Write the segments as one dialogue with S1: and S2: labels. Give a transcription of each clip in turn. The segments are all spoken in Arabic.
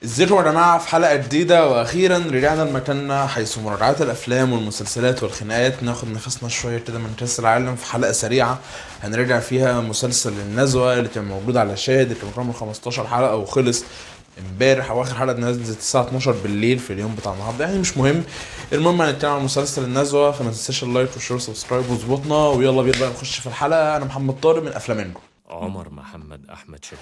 S1: ازيكم يا جماعة في حلقة جديدة، واخيرا رجعنا لمكاننا حيث مراجعات الافلام والمسلسلات والخناقات. ناخد نفسنا شوية كده من كاس العالم في حلقة سريعة هنرجع فيها مسلسل النزوة اللي كان موجود على شاهد، اللي كان رقم 15 حلقة وخلص امبارح، او اخر حلقة نزلت الساعة 12 بالليل في اليوم بتاع النهارده، يعني مش مهم. المهم هنتكلم عن مسلسل النزوة، فما تنساش اللايك والشير والسبسكرايب وظبطنا، ويلا بينا بقى نخش في الحلقة. انا محمد طارق من افلامينجو.
S2: عمر محمد أحمد شكري.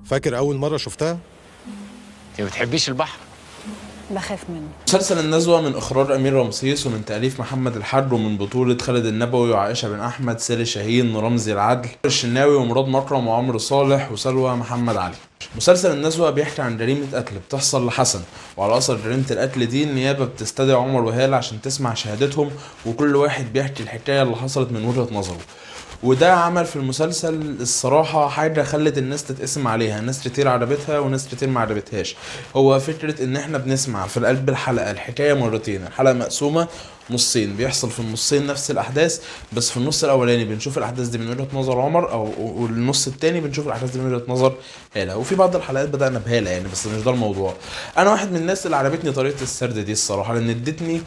S3: فاكر أول مرة شفتها؟
S2: انت ما بتحبيش البحر؟
S4: بخاف منه.
S1: مسلسل النزوة من إخراج أمير رمسيس ومن تأليف محمد الحاج ومن بطولة خالد النبوي وعائشة بن أحمد، سالي شاهين، رمزي العدل، الشناوي، ومراد مكرم، وعمرو صالح، وسلوى محمد علي. مسلسل النزوة بيحكي عن جريمة قتل بتحصل لحسن، وعلى أثر جريمة القتل دي النيابة بتستدعي عمر وهالة عشان تسمع شهادتهم، وكل واحد بيحكي الحكاية اللي حصلت من وجهة نظره. وده عمل في المسلسل الصراحة حاجة خلت الناس تتقسم عليها، ناس كتير عجبتها وناس كتير ما عجبتهاش. هو فكرة ان احنا بنسمع في قلب الحلقة الحكاية مرتين، الحلقة مقسومة نصين، بيحصل في النصين نفس الاحداث، بس في النص الاولاني بنشوف الاحداث دي من وجهة نظر عمر، والنص التاني بنشوف الاحداث دي من وجهة نظر هالة. وفي بعض الحلقات بدأنا بهالة يعني، بس مش ده الموضوع. انا واحد من الناس اللي عجبتني طريقة السرد دي الصراحة، لان ادتني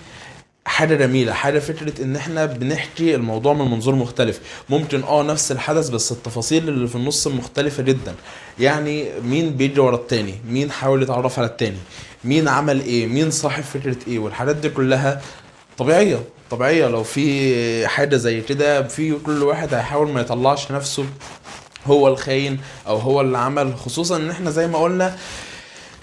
S1: حاجة جميلة، حاجة فكرة ان احنا بنحكي الموضوع من منظور مختلف. ممكن نفس الحدث، بس التفاصيل اللي في النص مختلفة جدا. يعني مين بيجي ورا التاني، مين حاول يتعرف على التاني، مين عمل ايه، مين صاحب فكرة ايه، والحاجات دي كلها طبيعية. لو في حاجة زي كده، في كل واحد هيحاول ما يطلعش نفسه هو الخاين او هو اللي عمل، خصوصا ان احنا زي ما قلنا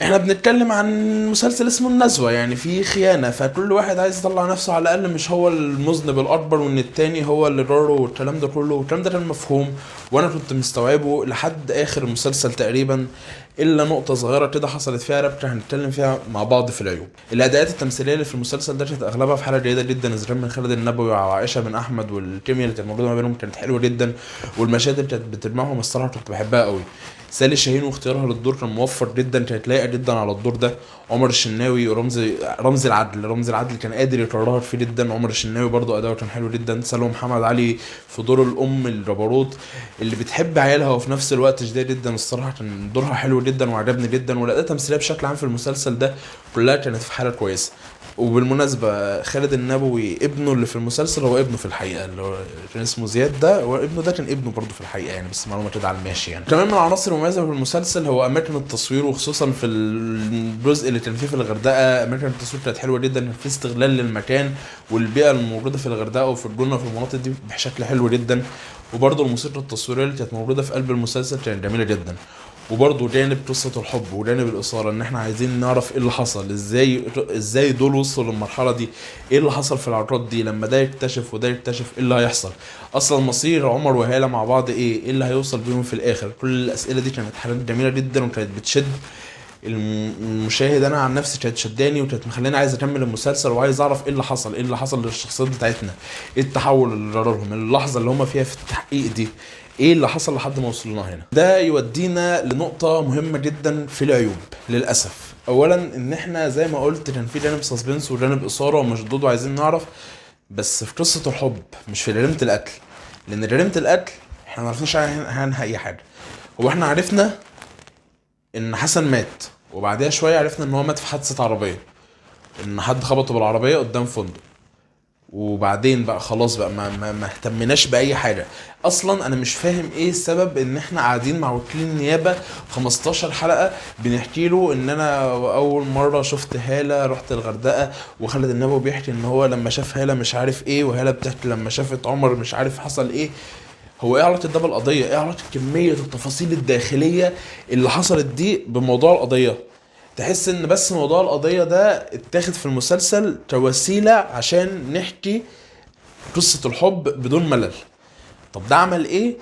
S1: احنا بنتكلم عن مسلسل اسمه النزوة، يعني في خيانة، فكل واحد عايز يطلع نفسه على الأقل مش هو المذنب الأكبر، وإن التاني هو اللي جاره، والكلام ده كله، والكلام ده كان مفهوم وأنا كنت مستوعبه لحد آخر المسلسل تقريبا، إلا نقطة صغيرة كده حصلت فيها ربكة هنتكلم فيها مع بعض في العيوب. الأداءات التمثيلية اللي في المسلسل ده كانت أغلبها في حالة جيدة جدا، إذا كان من خالد النبوي وعائشة بن أحمد، والكيمياء اللي كانت موجودة ما بينهم كانت حلوة جدا، والمشاهد اللي كانت بتجمعهم الصراحة كنت بحبها قوي. سالي شاهين واختيارها للدور كان موفر جدا، كانت لايقه جدا على الدور ده. عمر الشناوي ورمزي العدل كان قادر يكررها فيه جدا. عمر الشناوي برضو اداؤه كان حلو جدا. سلوى محمد علي في دور الام الجبروت اللي بتحب عيالها وفي نفس الوقت شديد جدا، الصراحه كان دورها حلو جدا وعجبني جدا. والاداء التمثيليه بشكل عام في المسلسل ده كلها كانت في حاله كويسه. وبالمناسبة خالد النبوي ابنه اللي في المسلسل هو ابنه في الحقيقة، اللي هو كان اسمه زياد ده، وابنه ده كان ابنه برضه في الحقيقة يعني، بس معلومة كده على الماشي يعني. كمان من العناصر المميزة في المسلسل هو أماكن التصوير، وخصوصا في الجزء اللي كان فيه في الغردقة أماكن التصوير كانت حلوة جدا، كان في استغلال للمكان والبيئة الموجودة في الغردقة وفي الجونة وفي المناطق دي بشكل حلو جدا. وبرضه الموسيقى التصويرية اللي كانت موجودة في قلب المسلسل كانت جميلة جدا. وبرضه جانب قصة الحب وجانب الإثارة، إن إحنا عايزين نعرف إيه اللي حصل، إزاي دول وصلوا للمرحلة دي، إيه اللي حصل في العلاقات دي، لما ده يكتشف وده يكتشف إيه اللي هيحصل، أصلا مصير عمر وهالة مع بعض إيه اللي هيوصل بيهم في الآخر. كل الأسئلة دي كانت حاجات جميلة جدا، وكانت بتشد المشاهد. انا عن نفسي كانت شداني وكانت مخليني عايز اكمل المسلسل، وعايز اعرف ايه اللي حصل للشخصيات بتاعتنا، ايه التحول اللي جرالهم، اللحظه اللي هم فيها في التحقيق دي، ايه اللي حصل لحد ما وصلنا هنا. ده يودينا لنقطه مهمه جدا في العيوب للاسف. اولا ان احنا زي ما قلت كان في جانب سسبنس وجانب اثاره ومشدود وعايزين نعرف، بس في قصه الحب مش في جريمه القتل، لان جريمه القتل احنا ما عرفناش عنها اي حاجه. هو احنا عرفنا ان حسن مات، وبعدها شويه عرفنا ان هو مات في حادثه عربيه، ان حد خبطه بالعربيه قدام فندق، وبعدين بقى خلاص بقى ما اهتمناش باي حاجه. اصلا انا مش فاهم ايه السبب ان احنا قاعدين مع وكيل النيابه 15 حلقه بنحكي له ان انا اول مره شفت هاله رحت الغردقه، وخالد النبوي بيحكي ان هو لما شاف هاله مش عارف ايه، وهاله بتحكي لما شافت عمر مش عارف حصل ايه. هو ايه علاقه ده بالقضيه؟ ايه علاقه كميه التفاصيل الداخليه اللي حصلت دي بموضوع القضيه؟ تحس ان بس موضوع القضيه ده اتاخد في المسلسل كوسيله عشان نحكي قصه الحب بدون ملل. طب ده عمل ايه؟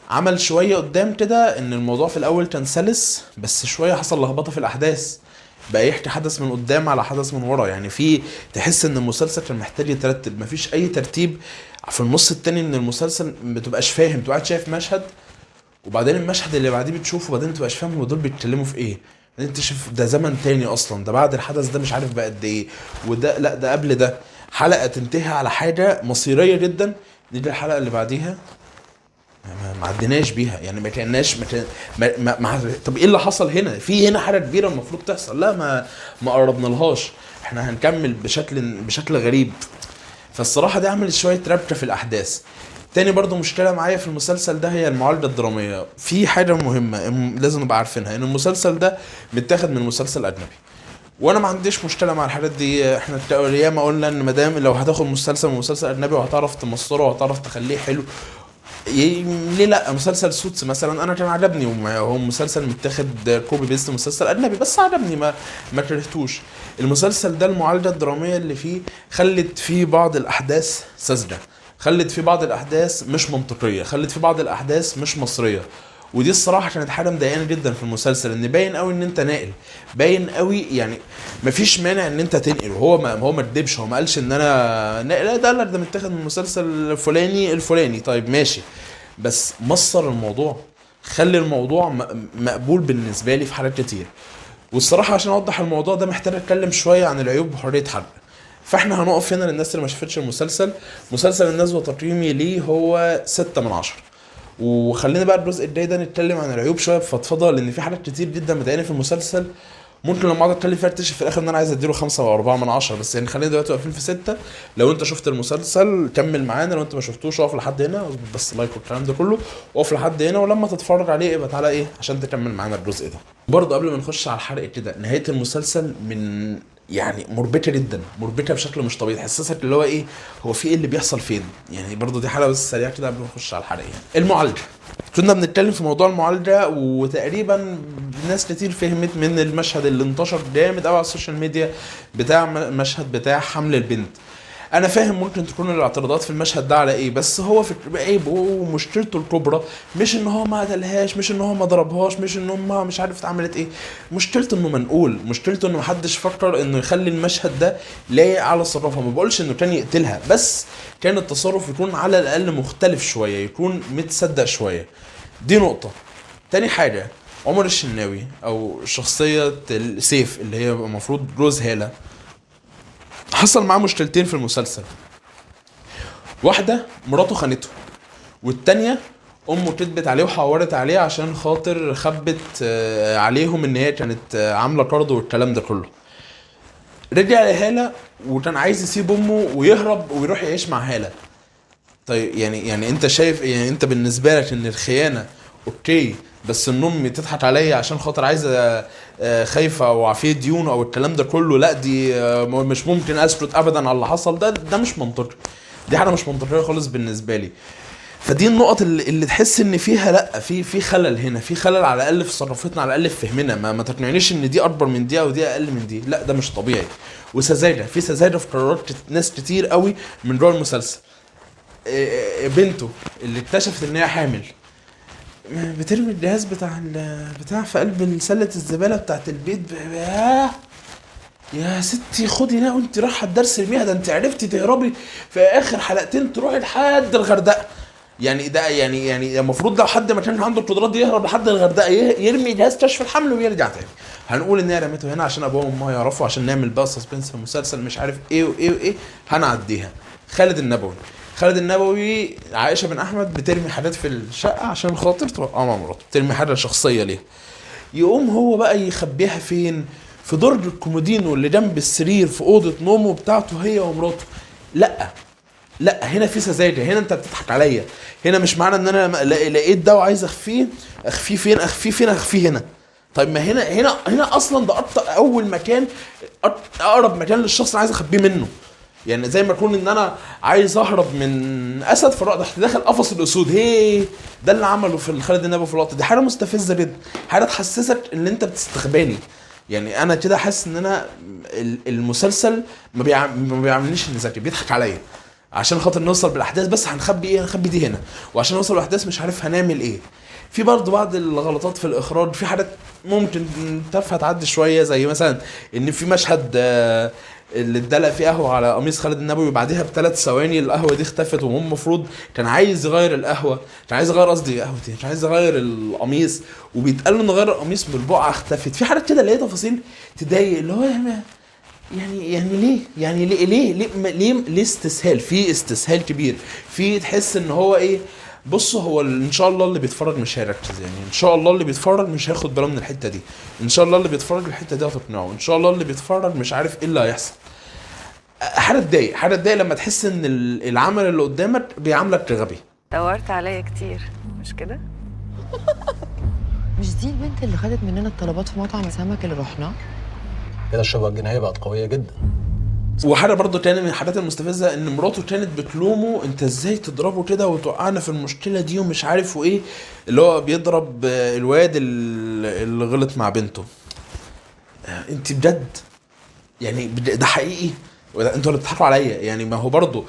S1: عمل شويه قدام كده ان الموضوع في الاول كان سلس، بس شويه حصل لخبطه في الاحداث، بقى يحكي حدث من قدام على حدث من ورا. يعني في تحس ان المسلسل كان محتاج يترتب، مفيش اي ترتيب. في النص التاني من المسلسل متبقاش فاهم، تبقى قاعد شايف مشهد وبعدين المشهد اللي بعديه بتشوفه، وبعدين متبقاش فاهم هو دول بيتكلموا في ايه، بعدين تشوف ده زمن تاني اصلا، ده بعد الحدث ده مش عارف بقى قد ايه، وده لا ده قبل ده. حلقة تنتهي على حاجة مصيرية جدا، نيجي الحلقة اللي بعديها ما عديناش بيها يعني، ما كناش طب ايه اللي حصل هنا؟ في هنا حاجه كبيره المفروض تحصل، لا ما قربنا لهاش، احنا هنكمل بشكل غريب. فالصراحه دي عملت شويه ربكه في الاحداث. تاني برضو مشكله معايا في المسلسل ده هي المعالجه الدراميه. في حاجه مهمه لازم نبقى عارفينها، ان المسلسل ده متاخد من مسلسل اجنبي، وانا ما عنديش مشكله مع الحاجات دي. احنا ياما قلنا ان مادام لو هتاخد مسلسل من مسلسل اجنبي وهتعرف تمصره وهتعرف تخليه حلو، ليه لا؟ مسلسل سوتس مثلا انا كان عجبني، وهو مسلسل متاخد كوبي بيست مسلسل اجنبي بس عجبني، ما كرهتوش. المسلسل ده المعالجه الدراميه اللي فيه خلت فيه بعض الاحداث ساذجه، خلت فيه بعض الاحداث مش منطقيه، خلت فيه بعض الاحداث مش مصريه. ودي الصراحه كانت حاجه مضايقاني جدا في المسلسل، ان باين قوي ان انت ناقل، باين قوي يعني مفيش مانع ان انت تنقل. هو ما كدبش، هو ما قالش ان انا ناقل، ده متاخد من المسلسل الفلاني. طيب ماشي، بس مصر الموضوع، خلي الموضوع مقبول بالنسبه لي في حاجات كتير. والصراحه عشان اوضح الموضوع ده محتاج اتكلم شويه عن العيوب بحريه حق. فاحنا هنقف هنا للناس اللي ما شافتش مسلسل الناس وتقييمي ليه هو 6/10. وخلينا بقى الجزء الجاي ده نتكلم عن العيوب شويه بفضفضه، لان في حاجات كتير جدا مضايقاني في المسلسل. ممكن لما اقعد اتكلم فيها اكتشف في الاخر ان انا عايز اديله 5 و4/10، بس يعني خلينا دلوقتي واقفين في 6. لو انت شفت المسلسل كمل معانا، لو انت ما شفتوش اقف لحد هنا، اظبط بس لايك والكلام ده كله، اقف لحد هنا، ولما تتفرج عليه ابقى تعالى ايه عشان تكمل معانا الجزء ده. برضه قبل ما نخش على الحرق كده، نهايه المسلسل من يعني مربكه جدا، مربكه بشكل مش طبيعي، تحسسك اللي هو ايه، هو في ايه اللي بيحصل فين يعني. برضه دي حاله بس سريعه كده قبل ما نخش على الحرق. يعني المعالجه، كنا بنتكلم في موضوع المعالجه، وتقريبا ناس كتير فهمت من المشهد اللي انتشر جامد قوي على السوشيال ميديا بتاع مشهد بتاع حمل البنت. انا فاهم ممكن تكون الاعتراضات في المشهد ده على ايه، بس هو في عيبه ومشكلته الكبرى مش ان هو ما قتلهاش، مش ان هو ما ضربهاش، مش ان هم مش عارف اتعملت ايه، مشكلته انه منقول، مشكلته انه محدش فكر انه يخلي المشهد ده لايق على تصرفها. ما بقولش انه كان يقتلها، بس كان التصرف يكون على الاقل مختلف شويه، يكون متصدق شويه. دي نقطه. تاني حاجه، عمر الشناوي او شخصيه سيف اللي هي المفروض جوز هالة، حصل معاه مشكلتين في المسلسل. واحدة مراته خانته، والتانية امه كدبت عليه وحورت عليه عشان خاطر خبت عليهم ان هي كانت عاملة قرض والكلام ده كله. رجع لهالة وكان عايز يسيب امه ويهرب ويروح يعيش مع هالة. طيب يعني انت شايف، يعني انت بالنسبة لك ان الخيانة اوكي، بس ان امي تضحك عليا عشان خاطر عايزه خايفه او عافيه ديون او الكلام ده كله، لا دي مش ممكن اسكت ابدا على اللي حصل ده مش منطقي، دي حاجه مش منطقيه خالص بالنسبه لي. فدي النقط اللي تحس ان فيها لا في خلل هنا، في خلل على الاقل في تصرفاتنا، على الاقل في فهمنا. ما تقنعنيش ان دي اكبر من دي او دي اقل من دي، لا ده مش طبيعي. وسذاجه، في سذاجه في قرارات ناس كتير قوي من جوه المسلسل. بنته اللي اكتشفت ان هي حامل بترمي الجهاز بتاع في قلب سلة الزبالة بتاعت البيت. يا ستي خدي هنا وانت رايحة الدرس ارميها، ده انت عرفتي تهربي في اخر حلقتين تروحي لحد الغردقة. يعني ده يعني المفروض لو حد ما كانش عنده القدرات دي يهرب لحد الغردقة، يرمي جهاز كشف الحمل ويرجع تاني. هنقول ان هي رميته هنا عشان ابوه وامها يعرفوا، عشان نعمل بقى سسبنس في المسلسل مش عارف ايه وايه هنعديها. خالد النبوي عائشه بن احمد بترمي حاجات في الشقه عشان خاطر توقع مع مراته، بترمي حاجه شخصيه ليها، يقوم هو بقى يخبيها فين؟ في درج الكومودينو اللي جنب السرير في اوضه نومه بتاعته هي ومراته. لا هنا في سذاجه، هنا انت بتضحك عليا. هنا مش معنى ان انا لقيت ده وعايز اخفيه فين؟ اخفيه هنا. طيب ما هنا اصلا ده اول مكان، اقرب مكان للشخص اللي عايز اخبيه منه. يعني زي ما يكون ان انا عايز اهرب من اسد فرحت داخل قفص الاسود، ده اللي عمله في خالد النبوي في اللقطه دي. حاجه مستفزه جدا، حاجه تحسسك ان انت بتستخباني. يعني انا كده حاسس ان انا المسلسل ما بيعملنيش ان ذكي، بيضحك عليا عشان خاطر نوصل بالاحداث، بس هنخبي دي هنا، وعشان نوصل بالاحداث مش عارف هنعمل ايه. في برضه بعض الغلطات في الاخراج، في حاجات ممكن تافهه تعدي شويه، زي مثلا ان في مشهد اللي اتدلق فيه قهوه على قميص خالد النبوي، وبعدها ب3 ثواني القهوه دي اختفت، وهم المفروض كان عايز يغير القهوه، كان عايز يغير قصدي قهوتين، كان عايز يغير القميص، وبيتقال له انه غير القميص من البقعه اختفت. في حاجات كده اللي هي تفاصيل تضايق، اللي هو يعني ليه استسهال، في استسهال كبير، في تحس ان هو ايه، بص هو ان شاء الله اللي بيتفرج مش هيركز، يعني ان شاء الله اللي بيتفرج مش هياخد باله من الحته دي، ان شاء الله اللي بيتفرج الحته دي هتقنعه، ان شاء الله اللي بيتفرج مش عارف ايه اللي هيحصل. حاجه تضايق لما تحس ان العمل اللي قدامك بيعاملك غبي.
S5: دورت عليا كتير مش كده؟
S6: مش دي البنت اللي خدت مننا الطلبات في مطعم السمك اللي رحناه؟
S3: كده الشبكه الجنائيه بقت قويه جدا.
S1: وحاجه برضو تاني من الحاجات المستفزه ان مراته كانت بتلومه انت ازاي تضربه كده وتوقعنا في المشكله دي ومش عارف وايه، اللي هو بيضرب الواد اللي غلط مع بنته. انت بجد يعني ده حقيقي؟ انتوا اللي بتضحكوا عليا يعني. ما هو برضو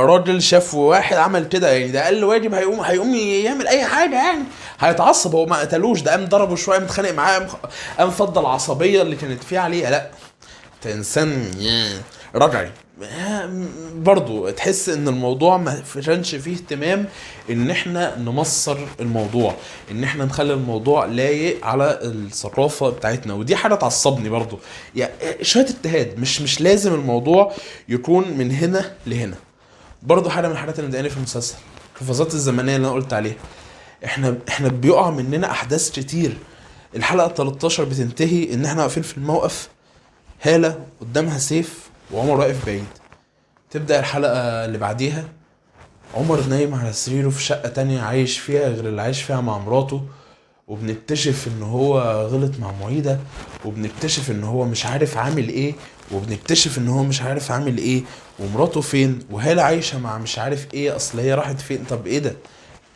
S1: راجل شاف واحد عمل كده، يعني ده اقل واجب هيقوم يعمل اي حاجه، يعني هيتعصب. هو ما قتلوش، ده قام ضربه شويه، متخانق معاه، قام فضل العصبيه اللي كانت فيه عليها. لا انت انسان رجعي. برضو تحس ان الموضوع ما كانش فيه اهتمام ان احنا نمصر الموضوع، ان احنا نخلي الموضوع لايق على الثقافه بتاعتنا، ودي حاجه تعصبني برضو. يعني شويه اجتهاد، مش لازم الموضوع يكون من هنا لهنا. برضو حاجه من الحاجات اللي مضايقاني في المسلسل الحفاظات الزمنيه اللي انا قلت عليها. احنا بيقع مننا احداث كتير. الحلقه 13 بتنتهي ان احنا واقفين في الموقف، هالة قدامها سيف وعمر واقف بعيد. تبدأ الحلقة اللي بعديها عمر نايم على سريره في شقة تانية عايش فيها غير اللي عايش فيها مع مراته، وبنكتشف ان هو غلط مع معيدة، وبنكتشف ان هو مش عارف عامل ايه، وبنكتشف ان هو مش عارف عامل ايه، ومراته فين، وهالة عايشة مع مش عارف ايه، اصل هي راحت فين. طب ايه ده؟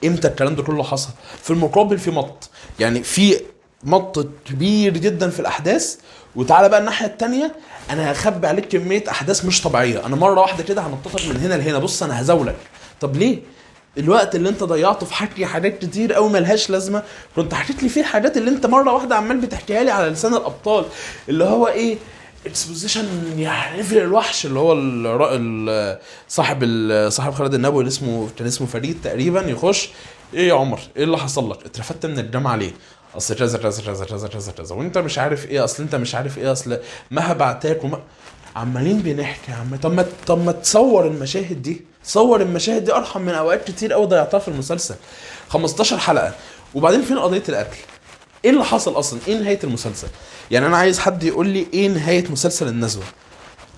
S1: امتى الكلام ده كله حصل؟ في المقابل في مط، يعني في مط كبير جدا في الاحداث. وتعالى بقى الناحيه التانية، انا هخبي عليك كميه احداث مش طبيعيه، انا مره واحده كده هنططك من هنا لهنا. بص انا هزولك. طب ليه؟ الوقت اللي انت ضيعته في حكي حاجات كتير قوي ملهاش لازمه، كنت حكيت لي فيه الحاجات اللي انت مره واحده عمال بتحكيها لي على لسان الابطال، اللي هو ايه، اكسبوزيشن يعني ليفل الوحش، اللي هو صاحب خالد النبوي اللي كان اسمه فريد تقريبا، يخش ايه يا عمر ايه اللي حصل لك؟ اترفدت من الجامعه ليه؟ اصل كذا كذا كذا كذا كذا كذا، وانت مش عارف ايه، اصل انت مش عارف ايه، اصل ما هبعتاك عمالين بنحكي طب ما تصور المشاهد دي، صور المشاهد دي ارحم من اوقات كتير قوي ضيعتها في المسلسل. 15 حلقه وبعدين فين قضيه القتل؟ ايه اللي حصل اصلا؟ ايه نهايه المسلسل؟ يعني انا عايز حد يقول لي ايه نهايه مسلسل النزوه.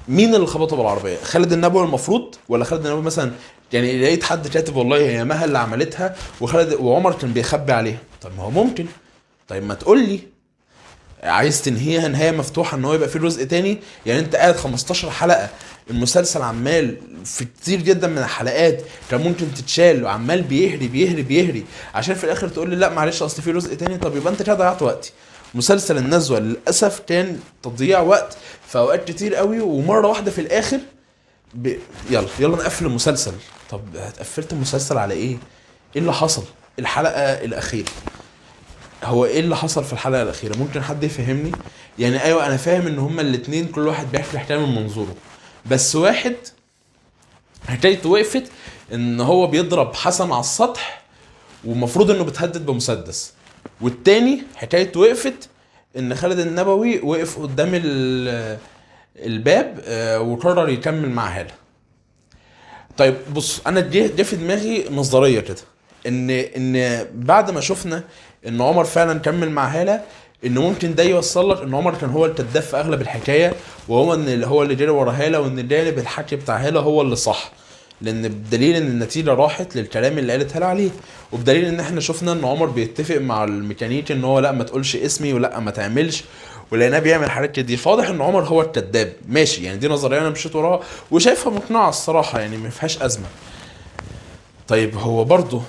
S1: مين اللي خبطه بالعربيه؟ خالد النبوي المفروض، ولا خالد النبوي مثلا يعني لقيت حد كاتب والله هي مها اللي عملتها وعمر كان بيخبي عليها؟ طب ما هو ممكن. طيب ما تقول لي عايز تنهيها نهايه مفتوحه ان هو يبقى فيه جزء تاني؟ يعني انت قاعد 15 حلقه المسلسل عمال في كتير جدا من الحلقات كان ممكن تتشال، وعمال بيهري عشان في الاخر تقول لي لا معلش اصل في جزء تاني. طب يبقى انت كده ضيعت وقتي. مسلسل النزوه للاسف كان تضييع وقت في اوقات كتير قوي، ومره واحده في الاخر يلا نقفل المسلسل. طب قفلت المسلسل على ايه؟ ايه اللي حصل الحلقه الاخيره؟ هو ايه اللي حصل في الحلقه الاخيره؟ ممكن حد يفهمني؟ يعني ايوه انا فاهم ان هما الاتنين كل واحد بيحكي حكايه من منظوره، بس واحد حكايته وقفت ان هو بيضرب حسن على السطح ومفروض انه بتهدد بمسدس، والتاني حكايته وقفت ان خالد النبوي وقف قدام الباب وقرر يكمل مع هالة. طيب بص انا جه في دماغي نظريه كده، ان بعد ما شفنا ان عمر فعلا كمل مع هالة، ان ممكن ده يوصل لك ان عمر كان هو الكذاب في اغلب الحكايه، وهو ان هو اللي جري ورا هالة، وان جانب الحكي بتاع هالة هو اللي صح، لان بدليل ان النتيجه راحت للكلام اللي قالت هالة عليه، وبدليل ان احنا شفنا ان عمر بيتفق مع الميكانيكي ان هو لا ما تقولش اسمي ولا ما تعملش، ولقيناه بيعمل حاجات كتير. فواضح ان عمر هو الكذاب. ماشي، يعني دي نظريه انا مشيت وراها وشايفها مقنعه الصراحه، يعني ما فيهاش ازمه. طيب هو برضه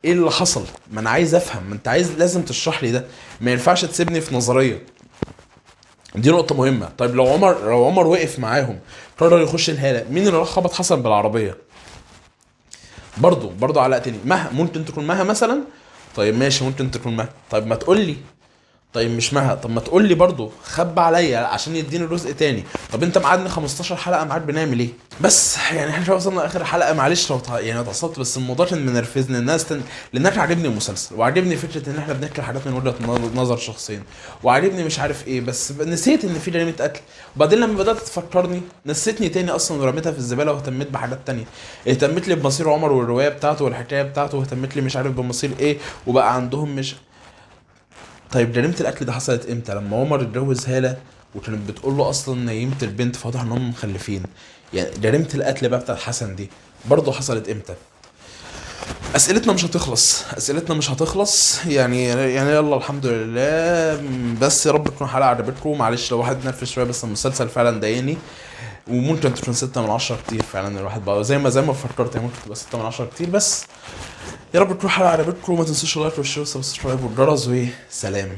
S1: ايه اللي حصل؟ ما انا عايز افهم، ما انت لازم تشرح لي ده، ما ينفعش تسيبني في نظريه. دي نقطه مهمه. طيب لو عمر وقف معاهم قرر يخش الهاله، مين اللي راح خبط حسن بالعربيه؟ برضه علقتني. مها ممكن تكون مها مثلا. طيب ماشي ممكن تكون مها. طيب ما تقول لي طيب مش مها، طب ما تقول لي برضه خبى عليا عشان يديني جزء تاني. طب انت مقعدني 15 حلقه معاك بنعمل ايه؟ بس يعني احنا وصلنا اخر حلقه، معلش لو يعني اتعصبت، بس الموضوع كان منرفزني. الناس عاجبني المسلسل، وعاجبني فكره ان احنا بنحكي حاجات من وجهه نظر شخصين، وعاجبني مش عارف ايه، بس نسيت ان في جريمه قتل. وبعدين لما بدات تفكرني نسيتني تاني اصلا ورميتها في الزباله، واهتميت بحاجات تانية. اهتمت لي بمصير عمر والروايه بتاعته والحكايه بتاعته، واهتمت لي مش عارف بمصير ايه، وبقى عندهم مش. طيب جريمة القتل ده حصلت امتى؟ لما عمر اتجوز هالة وكانت بتقول له اصلا نيمت البنت، فواضح ان هم مخلفين. يعني جريمة القتل بقى بتاعت حسن دي برضه حصلت امتى؟ اسئلتنا مش هتخلص، اسئلتنا مش هتخلص. يعني يلا الحمد لله. بس يا رب تكون حلقة عجبتكم. معلش لو واحد نرفز شوية، بس المسلسل فعلا ضايقني، وممكن تكون 6 من 10 كتير فعلا. الواحد بقى زي ما فكرت، يعني ممكن تبقى 6 من 10 كتير. بس يا رب تكون حلقة عجبتكم، وما تنسوش اللايك والشير والسبسكرايب والجرس، وسلام.